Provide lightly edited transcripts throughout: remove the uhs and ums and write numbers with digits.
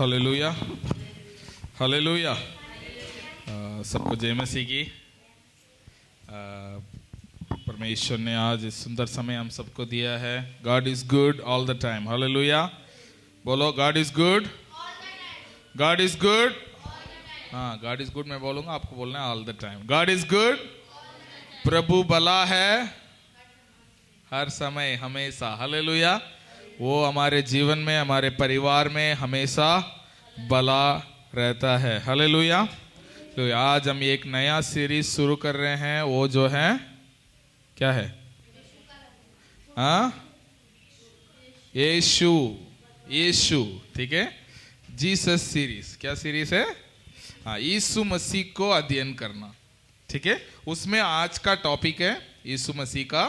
Hallelujah, hallelujah. सबको जय मसीह की। परमेश्वर ने आज इस सुंदर समय हम सबको दिया है। God is good all the time. Hallelujah, बोलो God is good, God is good. हाँ, गॉड इज गुड मैं बोलूंगा, आपको बोलना है all the time. God is good, प्रभु भला है हर समय हमेशा। हालेलुया, वो हमारे जीवन में, हमारे परिवार में हमेशा भला रहता है। हालेलुया। तो आज हम एक नया सीरीज शुरू कर रहे हैं, वो जो है क्या है? हाँ, यीशु, यीशु, ठीक है। Jesus series. क्या सीरीज है? हाँ, यीशु मसीह को अध्ययन करना, ठीक है। उसमें आज का टॉपिक है यीशु मसीह का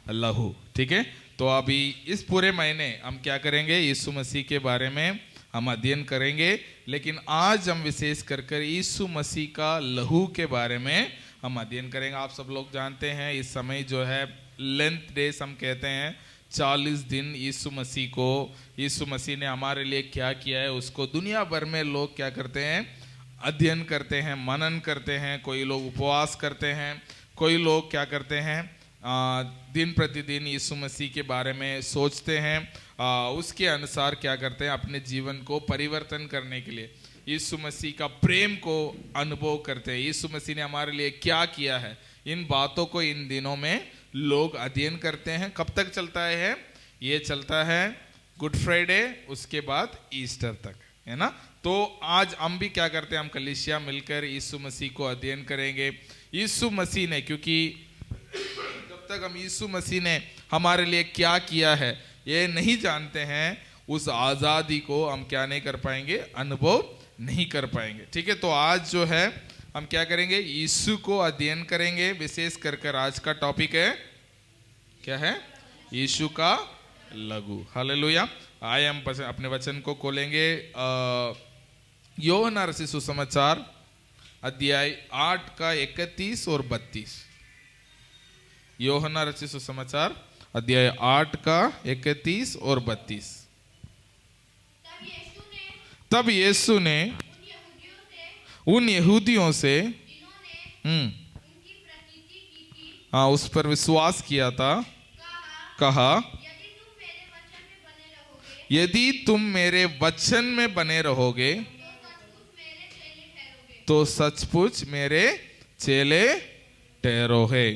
लहू, ठीक है। तो अभी इस पूरे महीने हम क्या करेंगे? यीशु मसीह के बारे में हम अध्ययन करेंगे, लेकिन आज हम विशेष कर यीशु मसीह का लहू के बारे में हम अध्ययन करेंगे। आप सब लोग जानते हैं इस समय जो है लेंथ डेज हम कहते हैं, 40 दिन यीशु मसीह ने हमारे लिए क्या किया है उसको दुनिया भर में लोग क्या करते हैं? अध्ययन करते हैं, मनन करते हैं। कोई लोग उपवास करते हैं, कोई लोग क्या करते हैं? दिन प्रतिदिन यीशु मसीह के बारे में सोचते हैं, उसके अनुसार क्या करते हैं? अपने जीवन को परिवर्तन करने के लिए यीशु मसीह का प्रेम को अनुभव करते हैं। यीशु मसीह ने हमारे लिए क्या किया है, इन बातों को इन दिनों में लोग अध्ययन करते हैं। कब तक चलता है? ये चलता है गुड फ्राइडे, उसके बाद ईस्टर तक, है ना। तो आज हम भी क्या करते हैं? हम कलीसिया मिलकर यीशु मसीह को अध्ययन करेंगे। यीशु मसीह ने, क्योंकि जब तक हम यीशु मसीह ने हमारे लिए क्या किया है ये नहीं जानते हैं, उस आज़ादी को हम क्या नहीं कर पाएंगे? अनुभव नहीं कर पाएंगे, ठीक है। तो आज जो है हम क्या करेंगे? यीशु को अध्ययन करेंगे। विशेष कर आज का टॉपिक है क्या है? यीशु का लहू। हालेलुया। आए हम अपने वचन को खोलेंगे। यूहन्ना रचित सुसमाचार अध्याय 8 का 31 और 32। यूहन्ना रचित सुसमाचार अध्याय 8 का 31 और 32। तब यीशु ने उन यहूदियों से हाँ उस पर विश्वास किया था, कहा, यदि तुम मेरे वचन में बने रहोगे तो सचमुच मेरे चेले ठहरोगे,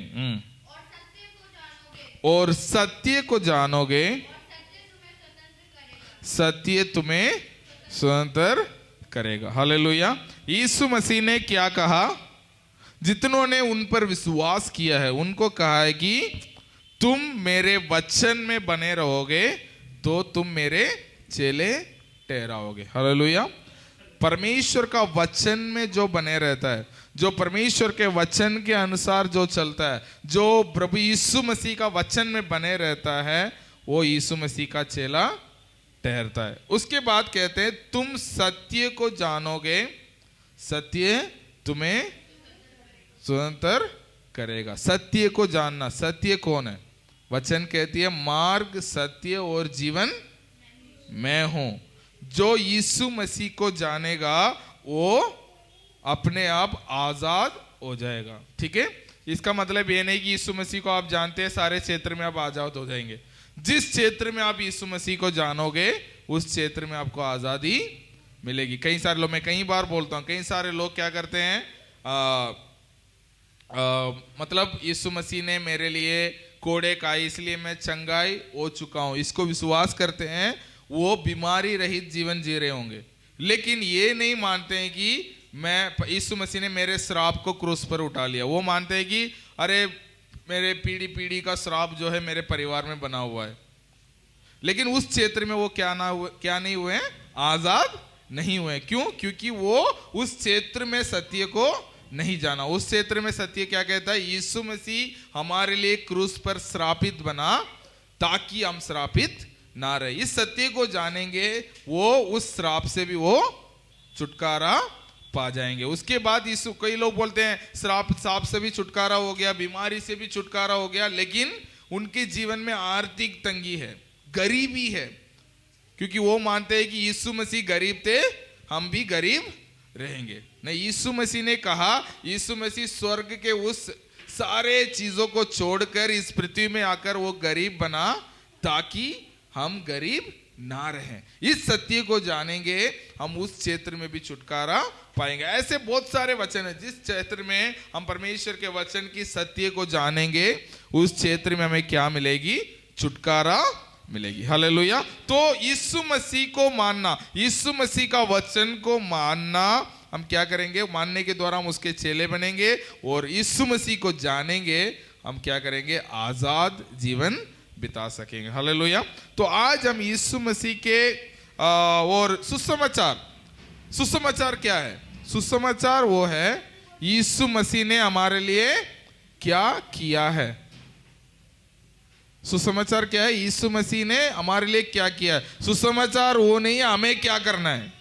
और सत्य को जानोगे, सत्य तुम्हें स्वतंत्र करेगा। हालेलुया। यीशु मसीह ने क्या कहा? जितनों ने उन पर विश्वास किया है उनको कहा है कि तुम मेरे वचन में बने रहोगे तो तुम मेरे चेले ठहराओगे। हालेलुया। परमेश्वर का वचन में जो बने रहता है, जो परमेश्वर के वचन के अनुसार जो चलता है, जो प्रभु यीशु मसीह का वचन में बने रहता है, वो यीशु मसीह का चेला ठहरता है। उसके बाद कहते हैं तुम सत्य को जानोगे, सत्य तुम्हें स्वतंत्र करेगा। सत्य को जानना। सत्य कौन है? वचन कहती है मार्ग, सत्य और जीवन मैं हूं। जो यीशु मसीह को जानेगा वो अपने आप आजाद हो जाएगा, ठीक है। इसका मतलब ये नहीं कि यीशु मसीह को आप जानते हैं सारे क्षेत्र में आप आजाद हो जाएंगे। जिस क्षेत्र में आप यीशु मसीह को जानोगे उस क्षेत्र में आपको आजादी मिलेगी। कई सारे लोग, मैं कई बार बोलता हूं, कई सारे लोग क्या करते हैं? मतलब यीशु मसीह ने मेरे लिए कोड़े खाए इसलिए मैं चंगाई हो चुका हूं, इसको विश्वास करते हैं। वो बीमारी रहित जीवन जी रहे होंगे, लेकिन ये नहीं मानते हैं कि मैं यीशु मसीह ने मेरे श्राप को क्रूस पर उठा लिया। वो मानते हैं कि अरे मेरे पीढ़ी पीढ़ी का श्राप जो है मेरे परिवार में बना हुआ है, लेकिन उस क्षेत्र में वो क्या नहीं हुए हैं? आजाद नहीं हुए। क्यों? क्योंकि वो उस क्षेत्र में सत्य को नहीं जाना। उस क्षेत्र में सत्य क्या कहता है? यीशु मसीह हमारे लिए क्रूस पर श्रापित बना ताकि हम श्रापित ना रहे। इस सत्य को जानेंगे वो उस श्राप से भी वो छुटकारा पा जाएंगे। उसके बाद यीशु, कई लोग बोलते हैं श्राप से भी छुटकारा हो गया, बीमारी से भी छुटकारा हो गया, लेकिन उनके जीवन में आर्थिक तंगी है, गरीबी है, क्योंकि वो मानते हैं कि यीशु मसीह गरीब थे, हम भी गरीब रहेंगे। नहीं, यीशु मसीह ने कहा, यीशु मसीह स्वर्ग के उस सारे चीजों को छोड़कर इस पृथ्वी में आकर वो गरीब बना ताकि हम गरीब ना रहें। इस सत्य को जानेंगे हम उस क्षेत्र में भी छुटकारा पाएंगे। ऐसे बहुत सारे वचन हैं, जिस क्षेत्र में हम परमेश्वर के वचन की सत्य को जानेंगे उस क्षेत्र में हमें क्या मिलेगी? छुटकारा मिलेगी। हालेलुया। तो यीशु मसीह को मानना, यीशु मसीह का वचन को मानना, हम क्या करेंगे? मानने के द्वारा हम उसके चेले बनेंगे और यीशु मसीह को जानेंगे, हम क्या करेंगे? आजाद जीवन बिता सकेंगे। हालेलुया। तो आज हम यीशु मसीह के और सुसमाचार क्या है? सुसमाचार वो है यीशु मसीह ने हमारे लिए क्या किया है। सुसमाचार क्या है? यीशु मसीह ने हमारे लिए क्या किया है। सुसमाचार वो नहीं है हमें क्या करना है,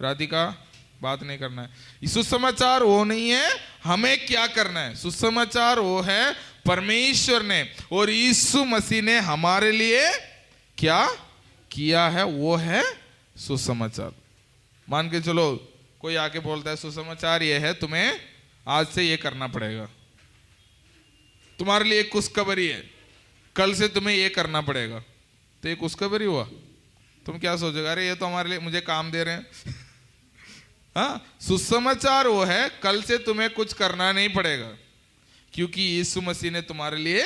राधिका बात नहीं करना है। सुसमाचार वो नहीं है हमें क्या करना है। सुसमाचार वो है परमेश्वर ने और यीशु मसीह ने हमारे लिए क्या किया है, वो है सुसमाचार। मान के चलो कोई आके बोलता है सुसमाचार ये है तुम्हें आज से ये करना पड़ेगा, तुम्हारे लिए खुशखबरी है, कल से तुम्हें ये करना पड़ेगा, तो ये खुशखबरी हुआ? तुम क्या सोचोगे? अरे ये तो हमारे लिए मुझे काम दे रहे हैं। हाँ, सुसमाचार वो है कल से तुम्हें कुछ करना नहीं पड़ेगा, क्योंकि यीशु मसीह ने तुम्हारे लिए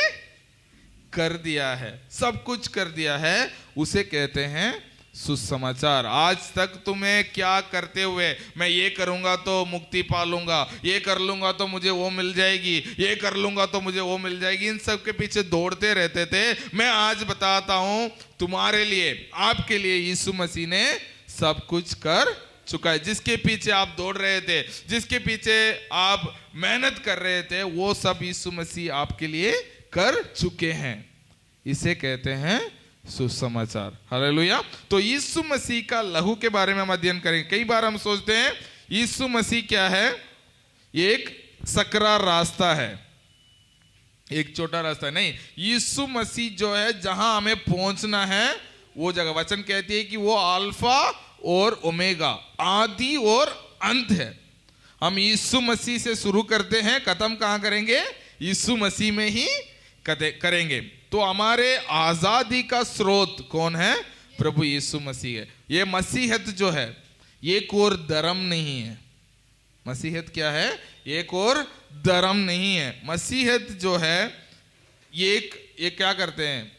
कर दिया है, सब कुछ कर दिया है, उसे कहते हैं सुसमाचार। आज तक तुम्हें क्या करते हुए मैं ये करूंगा तो मुक्ति पालूंगा, ये कर लूंगा तो मुझे वो मिल जाएगी, ये कर लूंगा तो मुझे वो मिल जाएगी, इन सब के पीछे दौड़ते रहते थे। मैं आज बताता हूं तुम्हारे लिए, आपके लिए यीशु मसीह ने सब कुछ कर चुका है। जिसके पीछे आप दौड़ रहे थे, जिसके पीछे आप मेहनत कर रहे थे, वो सब यीशु मसीह आपके लिए कर चुके हैं। इसे कहते हैं सुसमाचार। हालेलुया। तो यीशु मसीह का लहू के बारे में हम अध्ययन करेंगे। कई बार हम सोचते हैं यीशु मसीह क्या है? ये एक सकरा रास्ता है, एक छोटा रास्ता है। नहीं, यीशु मसीह जो है जहां हमें पहुंचना है वो जगह, वचन कहती है कि वो अल्फा और ओमेगा, आदि और अंत है। हम यीशु मसीह से शुरू करते हैं, खत्म कहां करेंगे? यीशु मसीह में ही करेंगे। तो हमारे आजादी का स्रोत कौन है? प्रभु यीशु मसीह है। ये मसीहत जो है ये एक और धर्म नहीं है। मसीहत क्या है? एक और धर्म नहीं है। मसीहत जो है ये क्या करते हैं?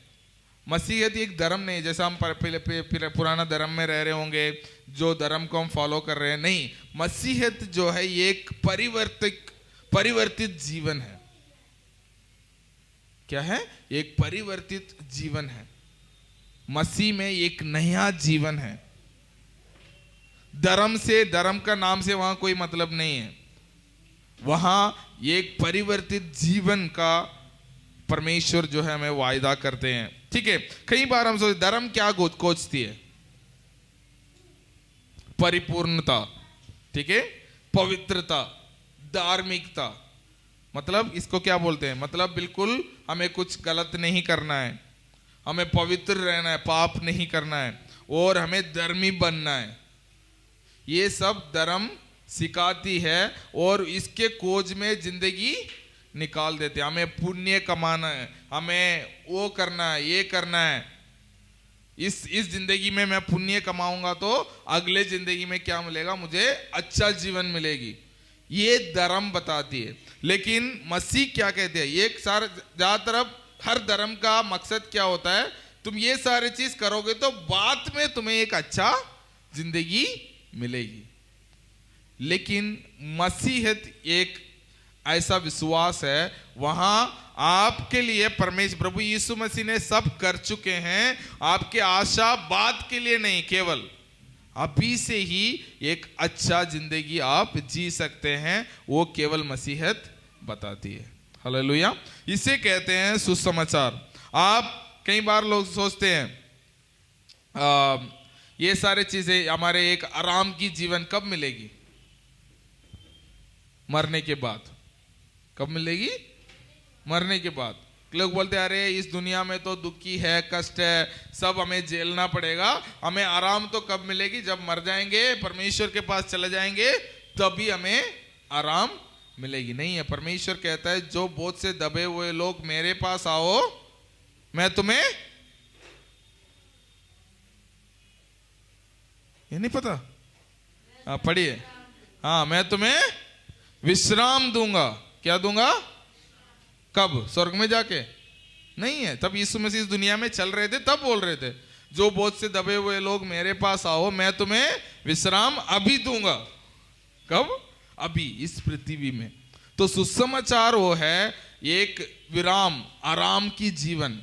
मसीहत एक धर्म नहीं, जैसा हम पुराना धर्म में रह रहे होंगे, जो धर्म को हम फॉलो कर रहे हैं, नहीं। मसीहत जो है ये एक परिवर्तित जीवन है। क्या है? एक परिवर्तित जीवन है। मसीह में एक नया जीवन है। धर्म से, धर्म का नाम से वहां कोई मतलब नहीं है। वहां एक परिवर्तित जीवन का परमेश्वर जो है हमें वायदा करते हैं। ठीक है। कई बार हम सोचते धर्म क्या खोजती है? परिपूर्णता, ठीक है, पवित्रता, धार्मिकता। मतलब इसको क्या बोलते हैं? मतलब बिल्कुल हमें कुछ गलत नहीं करना है, हमें पवित्र रहना है, पाप नहीं करना है और हमें धर्मी बनना है। ये सब धर्म सिखाती है और इसके खोज में जिंदगी निकाल देते हैं। हमें पुण्य कमाना है, हमें वो करना है, ये करना है। इस जिंदगी में मैं पुण्य कमाऊंगा तो अगले जिंदगी में क्या मिलेगा? मुझे अच्छा जीवन मिलेगी। ये धर्म बताती है। लेकिन मसीह क्या कहते हैं? एक सारे ज्यादातर हर धर्म का मकसद क्या होता है? तुम ये सारी चीज करोगे तो बाद में तुम्हें एक अच्छा जिंदगी मिलेगी। लेकिन मसीहत एक ऐसा विश्वास है, वहां आपके लिए परमेश्वर प्रभु यीशु मसीह ने सब कर चुके हैं। आपके आशा बाद के लिए नहीं, केवल अभी से ही एक अच्छा जिंदगी आप जी सकते हैं। वो केवल मसीहत बताती है। हालेलुया। इसे कहते हैं सुसमाचार। आप कई बार लोग सोचते हैं ये सारे चीजें हमारे एक आराम की जीवन कब मिलेगी? मरने के बाद। कब मिलेगी? मरने के बाद। लोग बोलते हैं अरे इस दुनिया में तो दुखी है, कष्ट है, सब हमें झेलना पड़ेगा, हमें आराम तो कब मिलेगी, जब मर जाएंगे, परमेश्वर के पास चले जाएंगे, तभी हमें आराम मिलेगी। नहीं है, परमेश्वर कहता है जो बोझ से दबे हुए लोग मेरे पास आओ, मैं तुम्हें, ये नहीं पता, पढ़िए, हाँ, मैं तुम्हें विश्राम दूंगा। क्या दूंगा? कब? स्वर्ग में जाके नहीं है, तब यीशु मसीह इस दुनिया में चल रहे थे, तब बोल रहे थे जो बोझ से दबे हुए लोग मेरे पास आओ, मैं तुम्हें विश्राम अभी दूंगा। कब? अभी, इस पृथ्वी में। तो सुसमाचार वो है एक विराम, आराम की जीवन,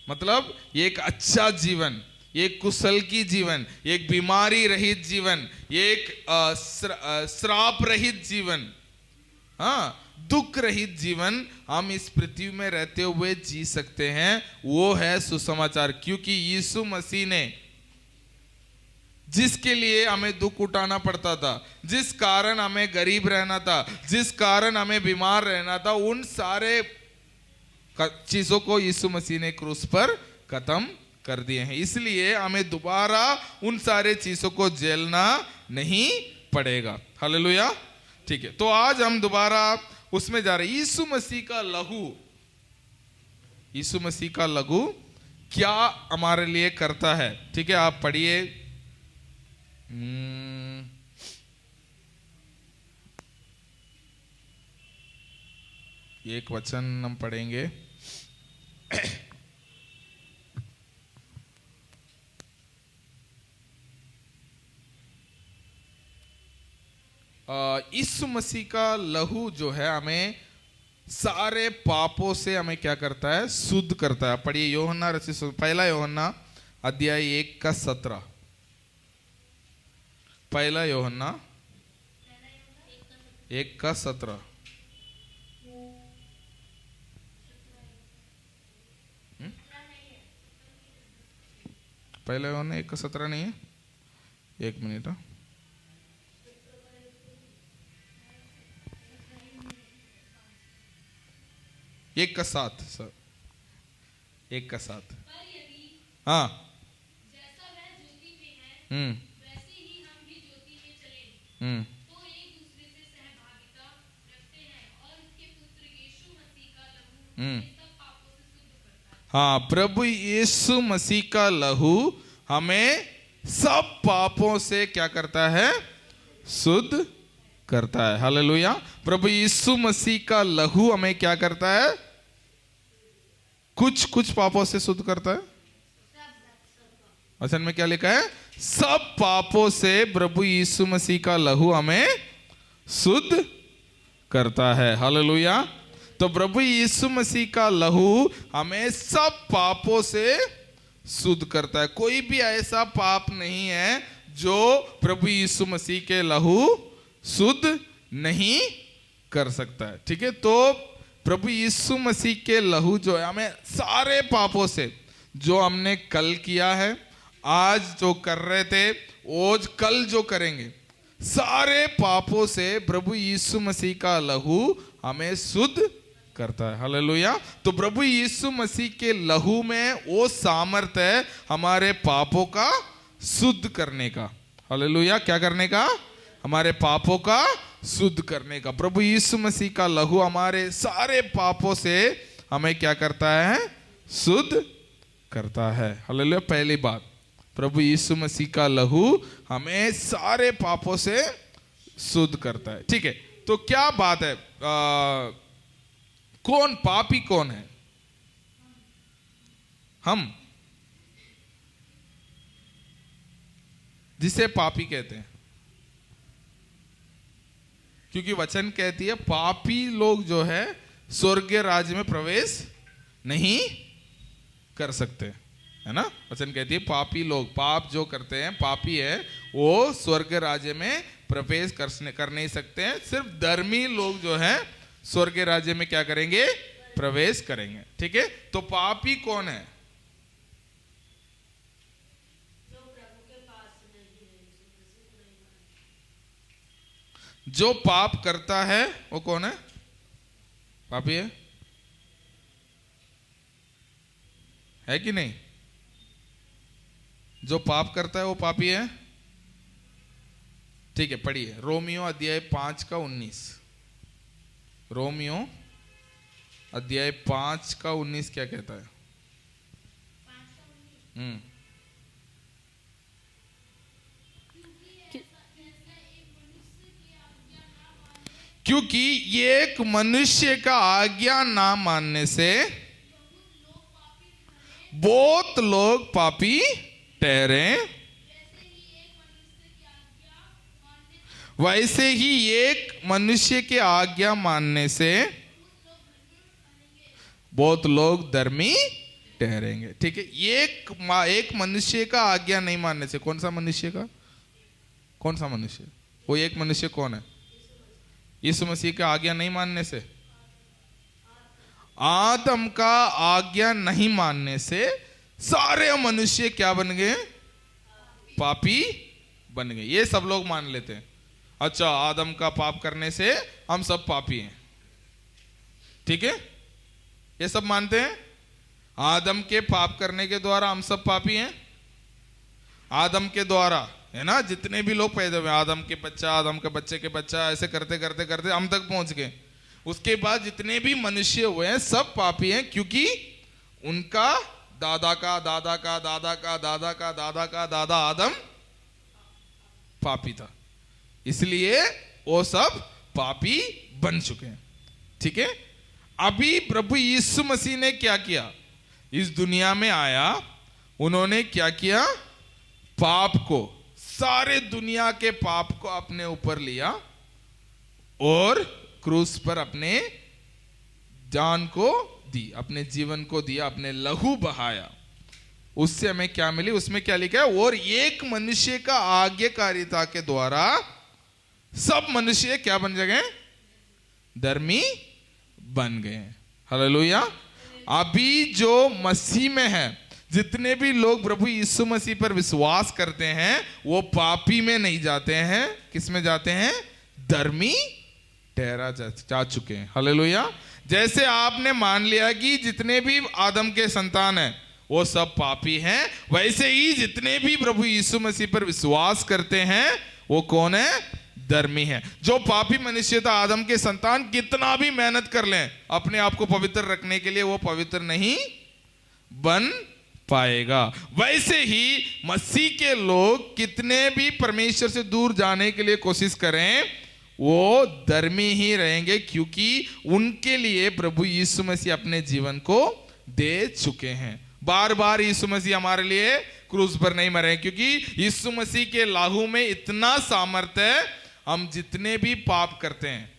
मतलब एक अच्छा जीवन, एक कुशल की जीवन, एक बीमारी रहित जीवन, एक श्राप रहित जीवन, हाँ, दुख रहित जीवन हम इस पृथ्वी में रहते हुए जी सकते हैं। वो है सुसमाचार। क्योंकि यीशु मसीह ने, जिसके लिए हमें दुख उठाना पड़ता था, जिस कारण हमें गरीब रहना था, जिस कारण हमें बीमार रहना था, उन सारे चीजों को यीशु मसीह ने क्रूस पर खत्म कर दिए हैं। इसलिए हमें दोबारा उन सारे चीजों को झेलना नहीं पड़ेगा। हालेलुया। ठीक है, तो आज हम दोबारा उसमें जा रहे हैं। यीशु मसीह का लहू, यीशु मसीह का लहू क्या हमारे लिए करता है? ठीक है, आप पढ़िए। एक वचन हम पढ़ेंगे। यीशु मसीह का लहू जो है हमें सारे पापों से हमें क्या करता है? शुद्ध करता है। पढ़िए यूहन्ना रचित पहला यूहन्ना अध्याय 1:17। पहला यूहन्ना 1:17। पहला यूहन्ना 1:17 नहीं है? एक मिनट। 1:7 सर, 1:7। हाँ, जैसा वह ज्योति में है, वैसे ही हम भी ज्योति में चलें, तो एक दूसरे से सहभागिता रखते हैं, और उसके पुत्र यीशु मसीह का लहू हमें सब पापों से शुद्ध करता है। हाँ, प्रभु यीशु मसीह का लहू हमें सब पापों से क्या करता है? शुद्ध करता है। हालेलुया। प्रभु यीशु मसीह का लहू हमें क्या करता है? कुछ पापों से शुद्ध करता है। वचन में क्या लिखा है? सब पापों से प्रभु यीशु मसीह का लहू हमें शुद्ध करता है। हालेलुया। तो प्रभु यीशु मसीह का लहू हमें सब पापों से शुद्ध करता है। कोई भी ऐसा पाप नहीं है जो प्रभु यीशु मसीह के लहू शुद्ध नहीं कर सकता है। ठीक है, तो प्रभु यीशु मसीह के लहू जो है हमें सारे पापों से, जो हमने कल किया है, आज जो कर रहे थे, आज कल जो करेंगे, सारे पापों से प्रभु यीशु मसीह का लहू हमें शुद्ध करता है। हालेलुया। तो प्रभु यीशु मसीह के लहू में वो सामर्थ्य है हमारे पापों का शुद्ध करने का। हालेलुया। क्या करने का? हमारे पापों का शुद्ध करने का। प्रभु यीशु मसीह का लहू हमारे सारे पापों से हमें क्या करता है? शुद्ध करता है। हालेलुया। पहली बात, प्रभु यीशु मसीह का लहू हमें सारे पापों से शुद्ध करता है। ठीक है, तो क्या बात है? कौन पापी कौन है? हम, जिसे पापी कहते हैं, क्योंकि वचन कहती है पापी लोग जो है स्वर्गीय राज्य में प्रवेश नहीं कर सकते, है ना। वचन कहती है पापी लोग, पाप जो करते हैं, पापी है, वो स्वर्गीय राज्य में प्रवेश कर नहीं सकते हैं। सिर्फ धर्मी लोग जो है स्वर्गीय राज्य में क्या करेंगे? प्रवेश करेंगे। ठीक है, तो पापी कौन है? जो पाप करता है वो कौन है? पापी है। है कि नहीं? जो पाप करता है वो पापी है। ठीक है, पढ़िए रोमियो अध्याय 5 का 19। रोमियो अध्याय 5 का 19 क्या कहता है? क्योंकि एक मनुष्य का आज्ञा ना मानने से बहुत लोग पापी ठहरे, वैसे ही एक मनुष्य के आज्ञा मानने से बहुत लोग धर्मी ठहरेंगे। ठीक है, एक मनुष्य का आज्ञा नहीं मानने से, कौन सा मनुष्य का? कौन सा मनुष्य? वो एक मनुष्य कौन है? यीशु मसीह का आज्ञा नहीं मानने से, आदम का आज्ञा नहीं मानने से सारे मनुष्य क्या बन गए? पापी बन गए। ये सब लोग मान लेते हैं, अच्छा आदम का पाप करने से हम सब पापी हैं। ठीक है, ये सब मानते हैं आदम के पाप करने के द्वारा हम सब पापी हैं। आदम के द्वारा है ना, जितने भी लोग पैदा हुए, आदम के बच्चा, आदम के बच्चे के बच्चा, ऐसे करते करते करते हम तक पहुंच गए। उसके बाद जितने भी मनुष्य हुए हैं सब पापी हैं, क्योंकि उनका दादा का दादा का दादा का दादा का दादा का दादा आदम पापी था, इसलिए वो सब पापी बन चुके हैं। ठीक है, अभी प्रभु यीशु मसीह ने क्या किया? इस दुनिया में आया, उन्होंने क्या किया? पाप को, सारे दुनिया के पाप को अपने ऊपर लिया और क्रूस पर अपने जान को दी, अपने जीवन को दिया, अपने लहू बहाया। उससे हमें क्या मिली? उसमें क्या लिखा है? और एक मनुष्य का आज्ञाकारिता के द्वारा सब मनुष्य क्या बन गए? धर्मी बन गए। हालेलुया। अभी जो मसीह में है, जितने भी लोग प्रभु यीशु मसीह पर विश्वास करते हैं, वो पापी में नहीं जाते हैं। किस में जाते हैं? धर्मी ठहरा जा चुके हैं। हालेलुया। जैसे आपने मान लिया कि जितने भी आदम के संतान हैं वो सब पापी हैं, वैसे ही जितने भी प्रभु यीशु मसीह पर विश्वास करते हैं वो कौन है? धर्मी है। जो पापी मनुष्य था, आदम के संतान, कितना भी मेहनत कर लें अपने आप को पवित्र रखने के लिए, वो पवित्र नहीं बन पाएगा। वैसे ही मसीह के लोग कितने भी परमेश्वर से दूर जाने के लिए कोशिश करें, वो धर्मी ही रहेंगे, क्योंकि उनके लिए प्रभु यीशु मसीह अपने जीवन को दे चुके हैं। बार बार यीशु मसीह हमारे लिए क्रूस पर नहीं मरे, क्योंकि यीशु मसीह के लाहू में इतना सामर्थ्य है, हम जितने भी पाप करते हैं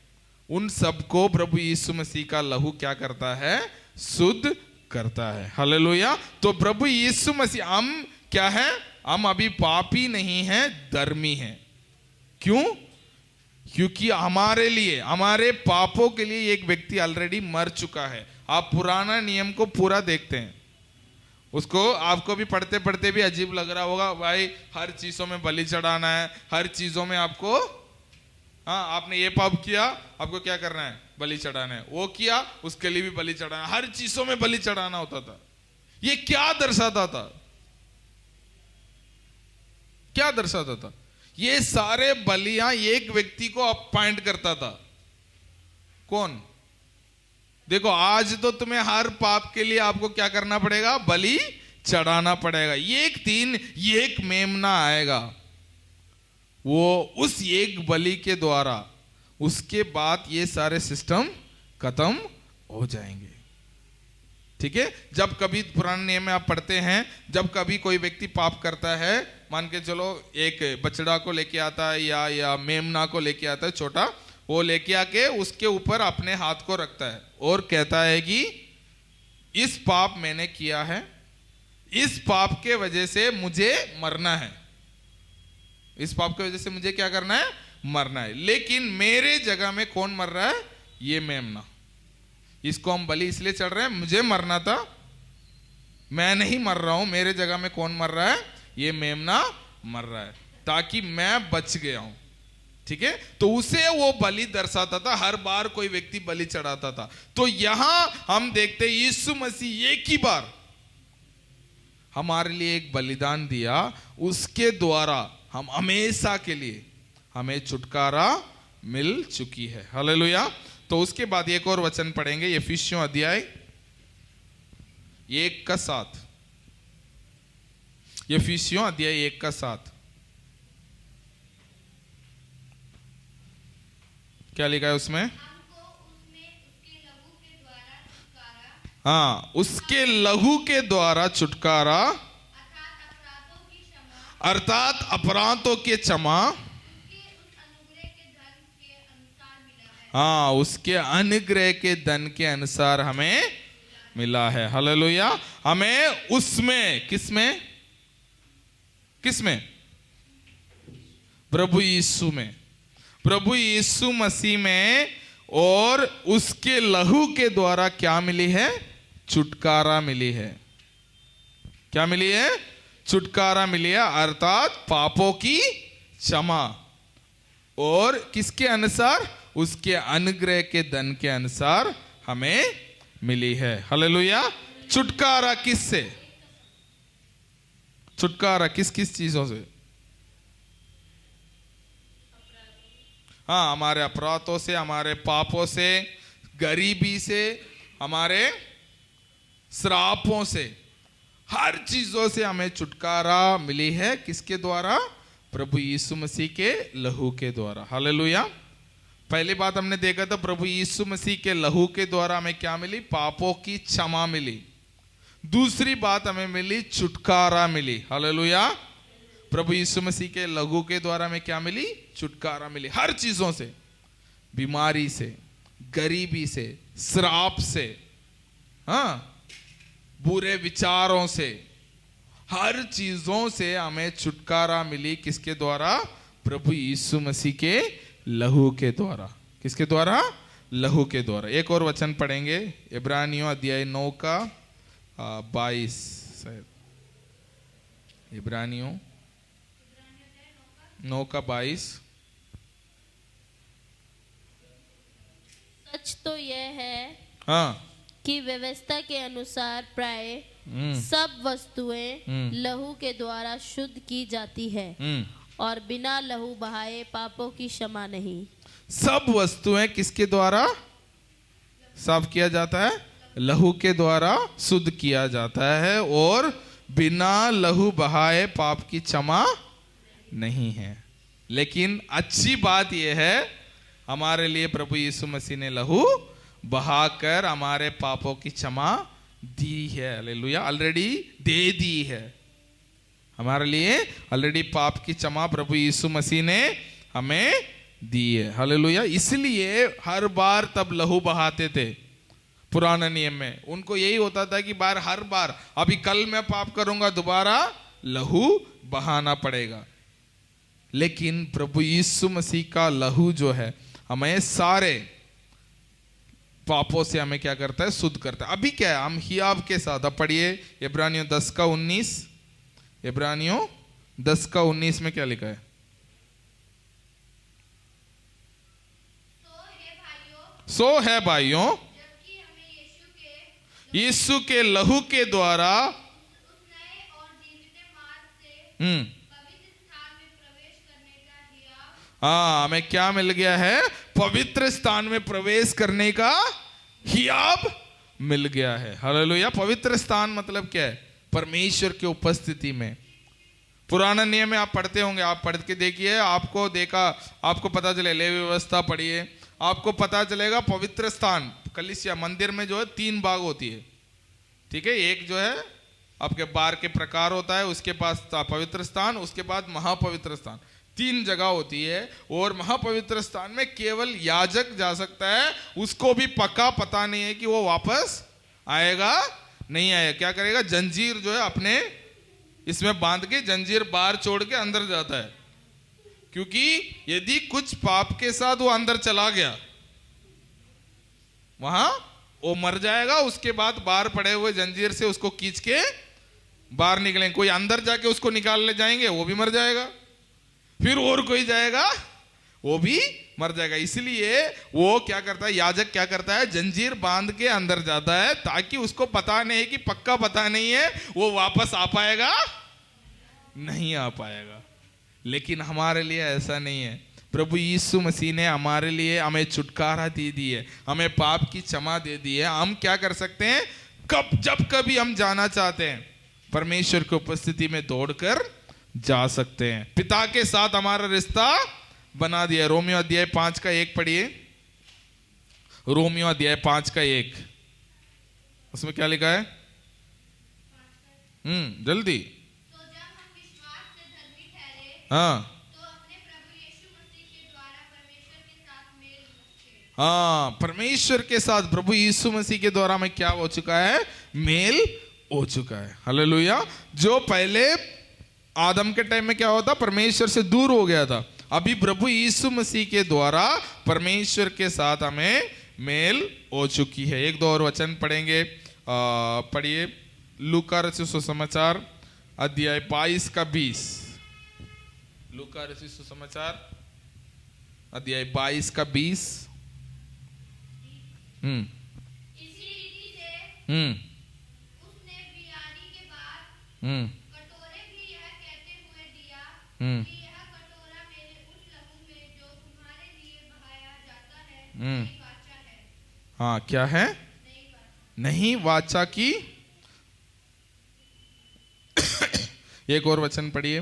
उन सबको प्रभु यीशु मसीह का लहू क्या करता है? शुद्ध करता है। हालेलुया। तो प्रभु यीशु मसीह, हम क्या है? हम अभी पापी नहीं हैं, धर्मी हैं। क्यों? क्योंकि हमारे लिए, हमारे पापों के लिए एक व्यक्ति ऑलरेडी मर चुका है। आप पुराना नियम को पूरा देखते हैं, उसको आपको भी पढ़ते पढ़ते भी अजीब लग रहा होगा, भाई हर चीजों में बलि चढ़ाना है, हर चीजों में आपको, हाँ आपने ये पाप किया, आपको क्या करना है? बलि चढ़ाना है। वो किया, उसके लिए भी बलि चढ़ाना, हर चीजों में बलि चढ़ाना होता था। ये क्या दर्शाता था? क्या दर्शाता था? ये सारे बलियां एक व्यक्ति को अपॉइंट करता था। कौन? देखो आज तो तुम्हें हर पाप के लिए आपको क्या करना पड़ेगा? बलि चढ़ाना पड़ेगा। एक दिन एक मेमना आएगा, वो उस एक बलि के द्वारा, उसके बाद ये सारे सिस्टम खत्म हो जाएंगे। ठीक है, जब कभी पुराने नियम में आप पढ़ते हैं, जब कभी कोई व्यक्ति पाप करता है, मान के चलो एक बछड़ा को लेके आता है या मेमना को लेके आता है छोटा, वो लेके आके उसके ऊपर अपने हाथ को रखता है और कहता है कि इस पाप मैंने किया है, इस पाप के वजह से मुझे मरना है, इस पाप की वजह से मुझे क्या करना है? मरना है। लेकिन मेरे जगह में कौन मर रहा है? ये मेमना। इसको हम बलि इसलिए चढ़ रहे हैं, मुझे मरना था, मैं नहीं मर रहा हूं, मेरे जगह में कौन मर रहा है? ये मेमना मर रहा है, ताकि मैं बच गया हूं। ठीक है, तो उसे वो बलि दर्शाता था, हर बार कोई व्यक्ति बलि चढ़ाता था। तो यहां हम देखते हैं यीशु मसीह एक ही बार हमारे लिए एक बलिदान दिया, उसके द्वारा हम हमेशा के लिए हमें छुटकारा मिल चुकी है। हालेलुया। तो उसके बाद एक और वचन पढ़ेंगे, एफिसियों अध्याय 1:7। एफिसियों अध्याय 1:7 क्या लिखा है उसमें? हमको उसमें उसके लहू के द्वारा छुटकारा, हाँ, उसके लहू के द्वारा छुटकारा अर्थात अपराधों की क्षमा अर्थात अपराधों के क्षमा, उसके उस अनुग्रह के धन के अनुसार मिला है। हाँ, उसके अनुग्रह के धन के अनुसार हमें मिला है। हालेलुया। हमें उसमें, किसमें? किसमें? प्रभु यीशु में, प्रभु यीशु मसीह में, और उसके लहू के द्वारा क्या मिली है? छुटकारा मिली है। क्या मिली है? छुटकारा मिली है, अर्थात पापों की क्षमा। और किसके अनुसार? उसके अनुग्रह के धन के अनुसार हमें मिली है। हालेलुया। छुटकारा किससे? छुटकारा किस किस चीजों से? हाँ, हमारे अपराधों से, हमारे पापों से, गरीबी से, हमारे श्रापों से, हर चीजों से हमें छुटकारा मिली है। किसके द्वारा? प्रभु यीशु मसीह के लहू के द्वारा। हालेलुया। पहली बात हमने देखा था, प्रभु यीशु मसीह के लहू के द्वारा हमें क्या मिली? पापों की क्षमा मिली। दूसरी बात हमें मिली, छुटकारा मिली। हालेलुया। प्रभु यीशु मसीह के लहू के द्वारा हमें क्या मिली? छुटकारा मिली, हर चीजों से, बीमारी से, गरीबी से, श्राप से, हाँ, बुरे विचारों से, हर चीजों से हमें छुटकारा मिली। किसके द्वारा? प्रभु यीशु मसीह के लहू के द्वारा। किसके द्वारा? लहू के द्वारा। एक और वचन पढ़ेंगे, इब्रानियों अध्याय 9:22 शायद, इब्रानियों 9:22। सच तो यह है हाँ, कि व्यवस्था के अनुसार प्राय सब वस्तुएं लहू के द्वारा शुद्ध की जाती है, और बिना लहू बहाए पापों की क्षमा नहीं। सब वस्तुएं किसके द्वारा साफ किया जाता है? लहू के द्वारा शुद्ध किया जाता है, और बिना लहू बहाए पाप की क्षमा नहीं है। लेकिन अच्छी बात यह है, हमारे लिए प्रभु यीशु मसीह ने लहू बहाकर हमारे पापों की क्षमा दी है। हालेलुया। ऑलरेडी दे दी है हमारे लिए, ऑलरेडी पाप की क्षमा प्रभु यीशु मसीह ने हमें दी है। हालेलुया। इसलिए हर बार तब लहू बहाते थे पुराने नियम में, उनको यही होता था कि हर बार अभी कल मैं पाप करूंगा, दोबारा लहू बहाना पड़ेगा। लेकिन प्रभु यीशु मसीह का लहू जो है हमें सारे पापों से हमें क्या करता है? शुद्ध करता है। अभी क्या है? हम हियाब के साथ, अब पढ़िए इब्रानियों 10:19। इब्रानियों 10:19 में क्या लिखा है? सो है भाइयों, जबकि हमें यीशु के लहू के द्वारा उस नए और जीवित मार्ग से पवित्र स्थान में प्रवेश करने का हिया, हाँ, हमें क्या मिल गया है? पवित्र स्थान में प्रवेश करने का हियाब मिल गया है। हालेलुया। पवित्र स्थान मतलब क्या है? परमेश्वर की उपस्थिति में। पुराना नियम में आप पढ़ते होंगे, आप पढ़ के देखिए, आपको पता चले, लेवी व्यवस्था पढ़िए, आपको पता चलेगा पवित्र स्थान, कलीसिया मंदिर में जो है 3 भाग होती है। ठीक है, एक जो है आपके बार के प्रकार होता है, उसके पास पवित्र स्थान, उसके बाद महापवित्र स्थान, 3 जगह होती है। और महापवित्र स्थान में केवल याजक जा सकता है, उसको भी पक्का पता नहीं है कि वो वापस आएगा नहीं आएगा। क्या करेगा? जंजीर जो है अपने इसमें बांध के जंजीर बाहर छोड़ के अंदर जाता है, क्योंकि यदि कुछ पाप के साथ वो अंदर चला गया, वहां वो मर जाएगा। उसके बाद बाहर पड़े हुए जंजीर से उसको खींच के बाहर निकलेंगे, कोई अंदर जाके उसको निकाल ले जाएंगे, वो भी मर जाएगा। फिर और कोई जाएगा, वो भी मर जाएगा। इसलिए वो क्या करता है, याजक क्या करता है, जंजीर बांध के अंदर जाता है, ताकि उसको पता नहीं कि पक्का पता नहीं है वो वापस आ पाएगा, नहीं आ पाएगा। लेकिन हमारे लिए ऐसा नहीं है। प्रभु यीशु मसीह ने हमारे लिए हमें छुटकारा दे दी है, हमें पाप की क्षमा दे दी है। हम क्या कर सकते हैं, जब कभी हम जाना चाहते हैं परमेश्वर की उपस्थिति में दौड़कर जा सकते हैं। पिता के साथ हमारा रिश्ता बना दिया। रोमियो अध्याय 5 का 1 पढ़िए। रोमियो अध्याय 5 का 1, उसमें क्या लिखा है? जल्दी। तो जब हम विश्वास से धर्मी ठहरे, हाँ तो अपने प्रभु यीशु मसीह के द्वारा परमेश्वर के साथ मेल रखे। हाँ, परमेश्वर के साथ प्रभु यीशु मसीह के द्वारा में क्या हो चुका है, मेल हो चुका है। हालेलुया। जो पहले आदम के टाइम में क्या होता, परमेश्वर से दूर हो गया था, अभी प्रभु यीशु मसीह के द्वारा परमेश्वर के साथ हमें मेल हो चुकी है। एक दो और वचन पढ़ेंगे। पढ़िए लूका रचित सुसमाचार अध्याय 22 का 20। लूका रचित सुसमाचार अध्याय 22 का 20। इसी रीति से उसने बियानी के बाद कटोरे भी यह कहते हुए दिया कि यह कटोरा मेरे उस लहू में जो तुम्हारे लिए बहाया जाता है नई वाचा है। हाँ, क्या है? नहीं वाचा की। एक और वचन पढ़िए,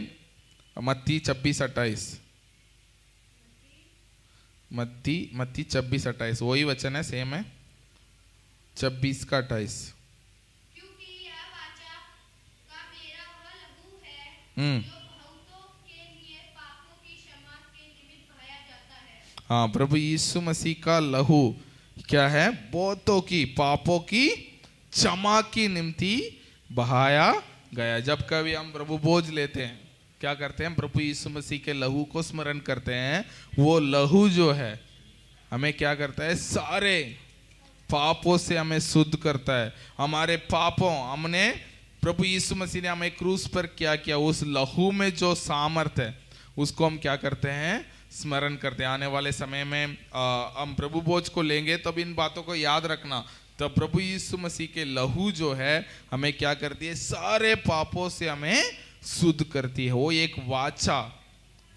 मत्ती 26:28। मत्ती 26:28, वही वचन है, सेम है, 26 का 28। क्योंकि यह वाचा का मेरा वह लहू है जो बहुतों के लिए पापों की क्षमा के निमित्त बहाया जाता है। हाँ, प्रभु यीशु मसीह का लहू क्या है, बहुतों की पापों की क्षमा की निमित्त बहाया गया। जब कभी हम प्रभु भोज लेते हैं, क्या करते हैं, प्रभु यीशु मसीह के लहू को स्मरण करते हैं। वो लहू जो है हमें क्या करता है, सारे पापों से हमें शुद्ध करता है। हमारे पापों, हमने प्रभु यीशु मसीह ने हमें क्रूस पर क्या किया, उस लहू में जो सामर्थ है उसको हम क्या करते हैं, स्मरण करते हैं। आने वाले समय में हम प्रभु भोज को लेंगे, तब इन बातों को याद रखना। तो प्रभु यीशु मसीह के लहू जो है हमें क्या करती है, सारे पापों से हमें शुद्ध करती है। वो एक वाचा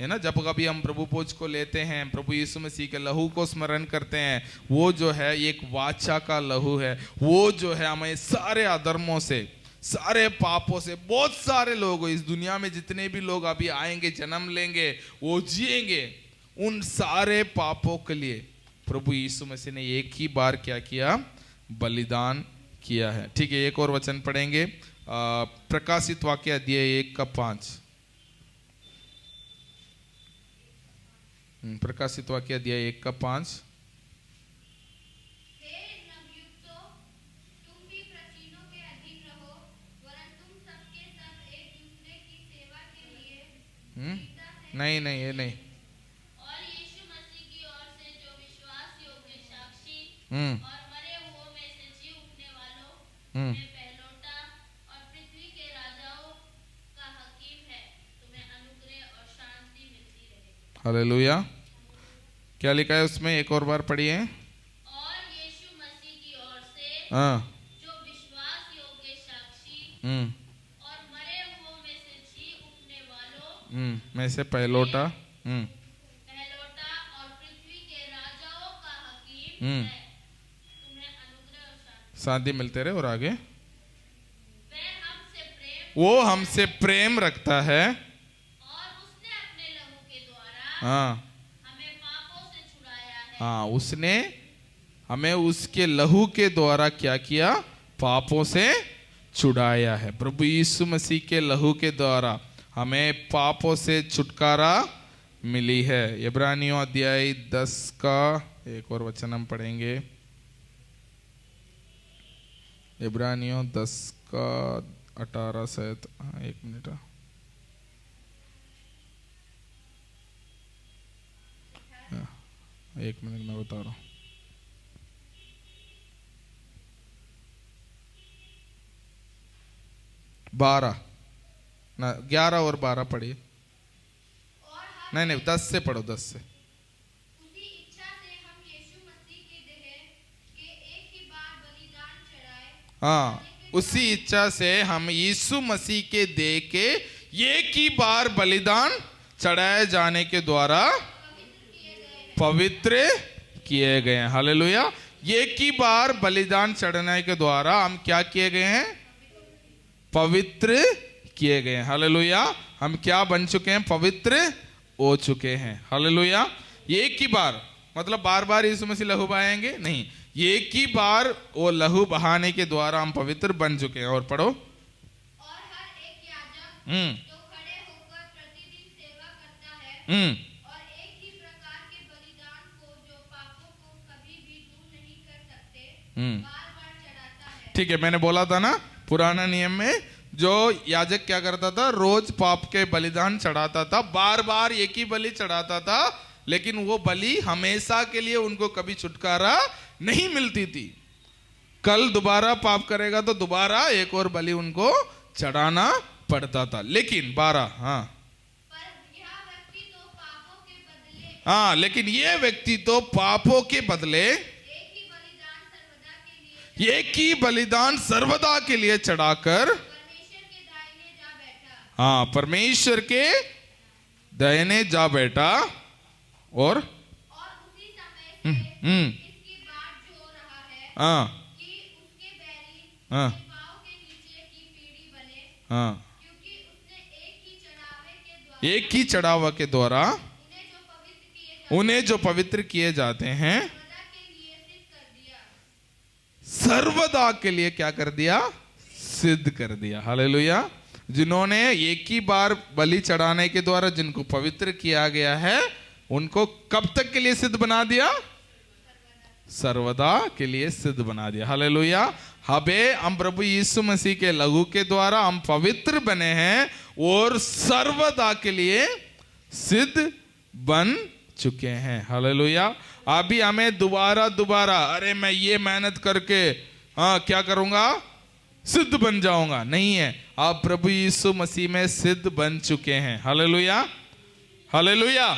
है ना। जब कभी हम प्रभु भोज को लेते हैं, प्रभु यीशु मसीह के लहू को स्मरण करते हैं, वो जो है एक वाचा का लहू है। वो जो है हमें सारे अधर्मों से, सारे पापों से, बहुत सारे लोग इस दुनिया में जितने भी लोग अभी आएंगे, जन्म लेंगे, वो जिएंगे, उन सारे पापों के लिए प्रभु यीशु मसीह ने एक ही बार क्या किया, बलिदान किया है। ठीक है, एक और वचन पढ़ेंगे, प्रकाशित वाक्य अध्याय 1 का 5। प्रकाशित वाक्य अध्याय 1 का 5। हे नवयुक्तों, तुम भी प्राचीनों के अधीन रहो, वरन तुम सबके सब एक दूसरे की सेवा के लिए नहीं नहीं, ये नहीं। और यीशु मसीह की ओर से जो विश्वास योग्य साक्षी और मरे हुओं में से जी उठने वालों में पहलौठा और पृथ्वी के राजाओं का हकीम है, तुम्हें अनुग्रह और शांति मिलती रहे। हालेलुया। क्या लिखा है उसमें, एक और बार पढ़िए। और यीशु मसीह की ओर से जो विश्वास योग्य साक्षी और मरे हुओं में से जी उठने वालों में से पहलौठा और पृथ्वी के राजाओं का हकीम है, तुम्हें अनुग्रह और शांति मिलते रहे। और आगे, वो वो हमसे प्रेम रखता है और उसने अपने लहू के द्वारा हमें पापों से छुड़ाया है। हाँ, उसने हमें उसके लहू के द्वारा क्या किया, पापों से छुड़ाया है। प्रभु यीशु मसीह के लहू के द्वारा हमें पापों से छुटकारा मिली है। इब्रानियों अध्याय 10 का एक और वचन हम पढ़ेंगे। इब्रानियों 10 का 18 से, एक मिनट, एक मिनट मैं बता रहा हूँ। 12 ना 11 और 12 पढ़िए। नहीं नहीं, 10 से पढ़ो, 10 से। हाँ, उसी इच्छा से हम यीशु मसीह के देह के एक ही बार बलिदान चढ़ाए जाने के द्वारा पवित्र किए गए हैं। हालेलुया। एक ही बार बलिदान चढ़ाने के द्वारा हम क्या किए गए हैं? पवित्र किए गए हैं। हालेलुया। हम क्या बन चुके हैं? पवित्र हो चुके हैं। हालेलुया। एक ही बार मतलब बार बार यीशु मसीह लहू बहाएंगे नहीं, एक ही बार वो लहू बहाने के द्वारा हम पवित्र बन चुके हैं। और पढ़ो। और हर एक याजक जो खड़े होकर प्रतिदिन सेवा करता है और एक ही प्रकार के बलिदान को जो पापों को कभी भी दूर नहीं कर सकते बार बार चढ़ाता है। ठीक है, मैंने बोला था ना पुराना नियम में जो याजक क्या करता था? रोज पाप के बलिदान चढ़ाता था, बार बार एक ही बलि चढ़ाता था, लेकिन वो बलि हमेशा के लिए उनको कभी छुटकारा नहीं मिलती थी। कल दोबारा पाप करेगा तो दोबारा एक और बलि उनको चढ़ाना पड़ता था। लेकिन 12 लेकिन ये व्यक्ति तो पापों के बदले एक ही बलिदान सर्वदा के लिए चढ़ाकर परमेश्वर के दाहिने जा बैठा। और उसी समय से इसकी बात जो हो रहा है कि उसके बैरी पाँव के नीचे की पीढ़ी बने, क्योंकि उसने एक ही चढ़ावे के द्वारा उन्हें जो पवित्र किए जाते हैं सर्वदा के लिए क्या कर दिया? सिद्ध कर दिया। हालेलुया। जिन्होंने एक ही बार बलि चढ़ाने के द्वारा जिनको पवित्र किया गया है उनको कब तक के लिए सिद्ध बना दिया? सर्वदा के लिए सिद्ध बना दिया। हालेलुया। हम प्रभु यीशु मसीह के लहू के द्वारा हम पवित्र बने हैं और सर्वदा के लिए सिद्ध बन चुके हैं। हालेलुया। अभी हमें दोबारा अरे मैं ये मेहनत करके क्या करूंगा? सिद्ध बन जाऊंगा, नहीं है। आप प्रभु यीशु मसीह में सिद्ध बन चुके हैं। हालेलुया। हालेलुया।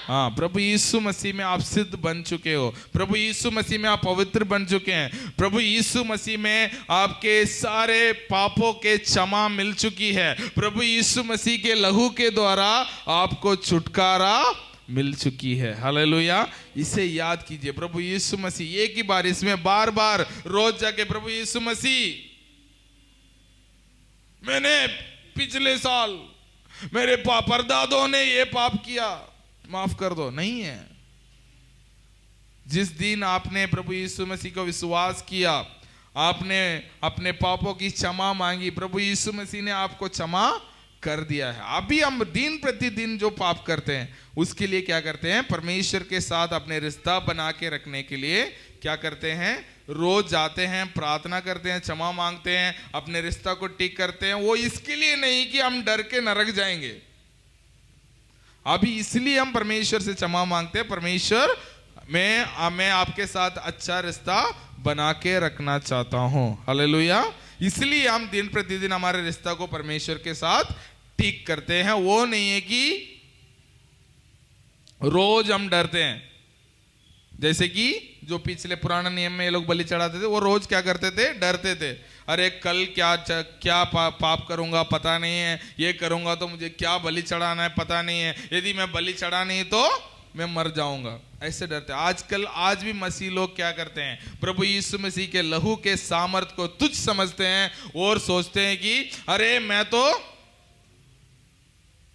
प्रभु यीशु मसीह में आप सिद्ध बन चुके हो। प्रभु यीशु मसीह में आप पवित्र बन चुके हैं। प्रभु यीशु मसीह में आपके सारे पापों के क्षमा मिल चुकी है। प्रभु यीशु मसीह के लहू के द्वारा आपको छुटकारा मिल चुकी है। हालेलुया। इसे याद कीजिए। प्रभु यीशु मसीह एक ही बार, इसमें बार बार रोज जाके प्रभु यीशु मसीह मैंने पिछले साल मेरे परदादों ने ये पाप किया, माफ कर दो, नहीं है। जिस दिन आपने प्रभु यीशु मसीह को विश्वास किया, आपने अपने पापों की क्षमा मांगी, प्रभु यीशु मसीह ने आपको क्षमा कर दिया है। अभी हम दिन प्रतिदिन जो पाप करते हैं उसके लिए क्या करते हैं? परमेश्वर के साथ अपने रिश्ता बना के रखने के लिए क्या करते हैं? रोज जाते हैं, प्रार्थना करते हैं, क्षमा मांगते हैं, अपने रिश्ता को ठीक करते हैं। वो इसके लिए नहीं कि हम डर के नरक जाएंगे। अभी इसलिए हम परमेश्वर से क्षमा मांगते हैं, परमेश्वर मैं आपके साथ अच्छा रिश्ता बना के रखना चाहता हूं। हालेलुया। इसलिए हम दिन प्रतिदिन हमारे रिश्ता को परमेश्वर के साथ ठीक करते हैं। वो नहीं है कि रोज हम डरते हैं। जैसे कि जो पिछले पुराने नियम में ये लोग बलि चढ़ाते थे, वो रोज क्या करते थे? डरते थे। अरे कल क्या पाप करूंगा पता नहीं है, ये करूंगा तो मुझे क्या बलि चढ़ाना है पता नहीं है, यदि मैं बलि चढ़ा नहीं तो मैं मर जाऊंगा, ऐसे डरते हैं। आज भी मसीह लोग क्या करते हैं? प्रभु यीशु मसीह के लहू के सामर्थ को तुच्छ समझते हैं और सोचते हैं कि अरे मैं तो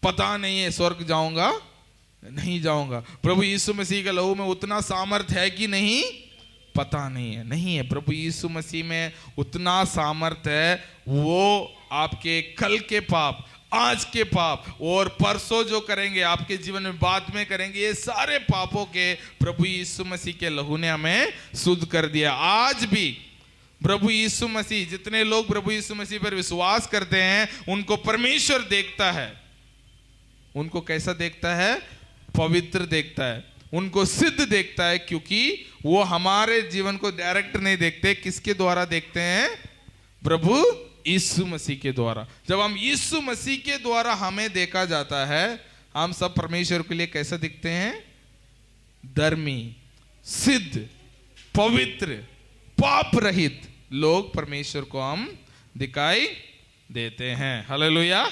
पता नहीं है स्वर्ग जाऊंगा नहीं जाऊंगा। प्रभु यीशु मसीह के लहू में उतना सामर्थ है कि नहीं, पता नहीं है। नहीं है, प्रभु यीशु मसीह में उतना सामर्थ है। वो आपके कल के पाप, आज के पाप और परसों जो करेंगे, आपके जीवन में बाद में करेंगे, ये सारे पापों के प्रभु यीशु मसीह के लहू ने हमें शुद्ध कर दिया। आज भी प्रभु यीशु मसीह, जितने लोग प्रभु यीशु मसीह पर विश्वास करते हैं उनको परमेश्वर देखता है। उनको कैसा देखता है? पवित्र देखता है, उनको सिद्ध देखता है, क्योंकि वो हमारे जीवन को डायरेक्ट नहीं देखते। किसके द्वारा देखते हैं? प्रभु यीशु मसीह के द्वारा। जब हम यीशु मसीह के द्वारा हमें देखा जाता है, हम सब परमेश्वर के लिए कैसे दिखते हैं? धर्मी, सिद्ध, पवित्र, पाप रहित। लोग परमेश्वर को हम दिखाई देते हैं। हालेलुया।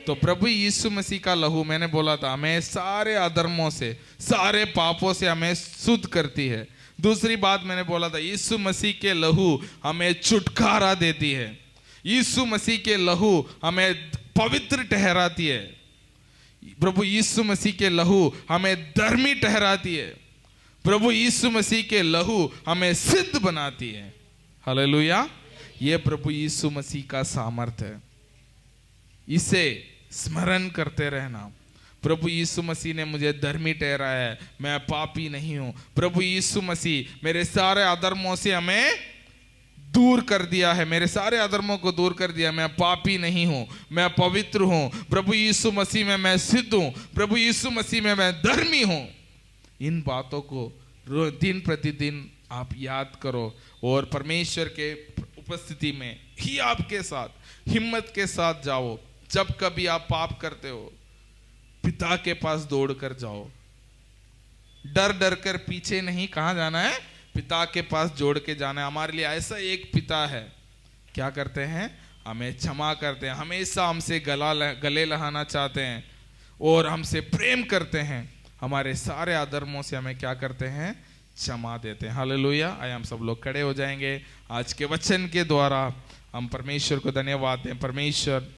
तो प्रभु यीशु मसीह का लहू, मैंने बोला था, हमें सारे अधर्मों से, सारे पापों से हमें शुद्ध करती है। दूसरी बात मैंने बोला था, यीशु मसीह के लहू हमें छुटकारा देती है। यीशु मसीह के लहू हमें पवित्र ठहराती है। प्रभु यीशु मसीह के लहू हमें धर्मी ठहराती है। प्रभु यीशु मसीह के लहू हमें सिद्ध बनाती है। हालेलुया। ये प्रभु यीशु मसीह का सामर्थ है। इसे स्मरण करते रहना। प्रभु यीशु मसीह ने मुझे धर्मी ठहराया है, मैं पापी नहीं हूं। प्रभु यीशु मसीह मेरे सारे अधर्मों से हमें दूर कर दिया है, मेरे सारे अधर्मों को दूर कर दिया। मैं पापी नहीं हूं, मैं पवित्र हूं। प्रभु यीशु मसीह में मैं सिद्ध हूं। प्रभु यीशु मसीह में मैं धर्मी हूं। इन बातों को दिन प्रतिदिन आप याद करो और परमेश्वर के उपस्थिति में ही आपके साथ हिम्मत के साथ जाओ। जब कभी आप पाप करते हो, पिता के पास दौड़ कर जाओ। डर डर कर पीछे नहीं, कहां जाना है? पिता के पास जोड़ के जाना है। हमारे लिए ऐसा एक पिता है, क्या करते हैं? हमें क्षमा करते हैं, हमेशा हमसे गले लगाना चाहते हैं और हमसे प्रेम करते हैं। हमारे सारे अधर्मों से हमें क्या करते हैं? क्षमा देते हैं। हालेलुया। आइए हम सब लोग खड़े हो जाएंगे। आज के वचन के द्वारा हम परमेश्वर को धन्यवाद दें। परमेश्वर